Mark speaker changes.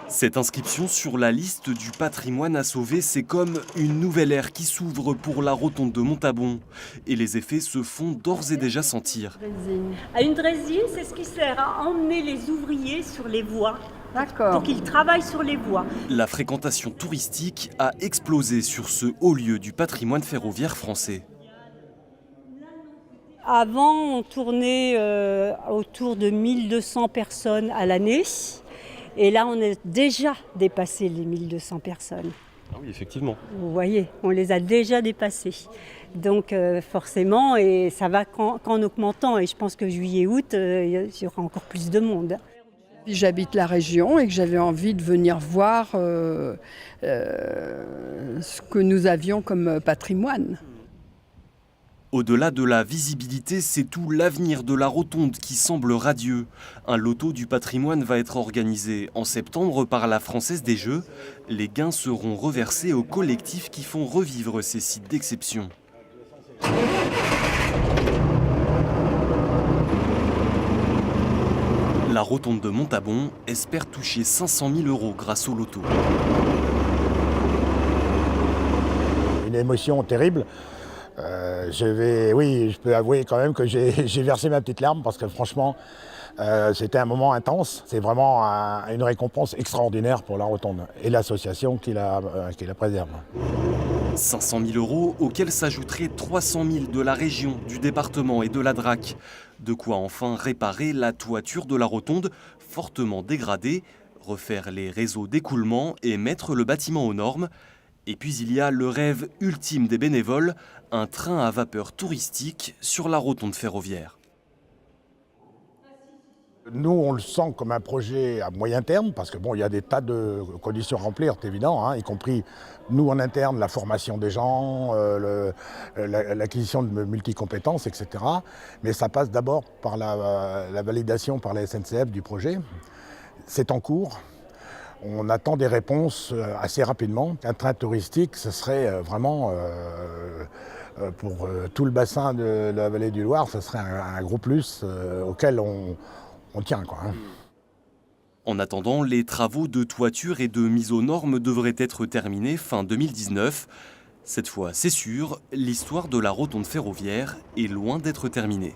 Speaker 1: Cette inscription sur la liste du patrimoine à sauver, c'est comme une nouvelle ère qui s'ouvre pour la rotonde de Montabon. Et les effets se font d'ores et déjà sentir.
Speaker 2: Une draisine, c'est ce qui sert à emmener les ouvriers sur les voies.
Speaker 3: D'accord.
Speaker 2: Pour qu'ils travaillent sur les voies.
Speaker 1: La fréquentation touristique a explosé sur ce haut lieu du patrimoine ferroviaire français.
Speaker 2: Avant, on tournait autour de 1200 personnes à l'année. Et là, on a déjà dépassé les 1200 personnes.
Speaker 1: Ah oui, effectivement.
Speaker 2: Vous voyez, on les a déjà dépassés. Donc forcément, et ça va qu'en augmentant. Et je pense que juillet-août, il y aura encore plus de monde.
Speaker 3: J'habite la région et que j'avais envie de venir voir ce que nous avions comme patrimoine.
Speaker 1: Au-delà de la visibilité, c'est tout l'avenir de la rotonde qui semble radieux. Un loto du patrimoine va être organisé en septembre par la Française des Jeux. Les gains seront reversés aux collectifs qui font revivre ces sites d'exception. La rotonde de Montabon espère toucher 500 000 € grâce au loto.
Speaker 4: Une émotion terrible. Je peux avouer quand même que j'ai versé ma petite larme parce que franchement, c'était un moment intense. C'est vraiment une récompense extraordinaire pour la rotonde et l'association qui la préserve.
Speaker 1: 500 000 € auxquels s'ajouteraient 300 000 de la région, du département et de la DRAC. De quoi enfin réparer la toiture de la rotonde, fortement dégradée, refaire les réseaux d'écoulement et mettre le bâtiment aux normes. Et puis il y a le rêve ultime des bénévoles, un train à vapeur touristique sur la rotonde ferroviaire.
Speaker 4: Nous, on le sent comme un projet à moyen terme, parce que bon, il y a des tas de conditions à remplir, c'est évident, y compris nous en interne, la formation des gens, l'acquisition de multicompétences, etc. Mais ça passe d'abord par la validation par la SNCF du projet. C'est en cours. On attend des réponses assez rapidement. Un train touristique, ce serait vraiment, pour tout le bassin de la vallée du Loir, ce serait un gros plus auquel on tient, quoi.
Speaker 1: En attendant, les travaux de toiture et de mise aux normes devraient être terminés fin 2019. Cette fois, c'est sûr, l'histoire de la rotonde ferroviaire est loin d'être terminée.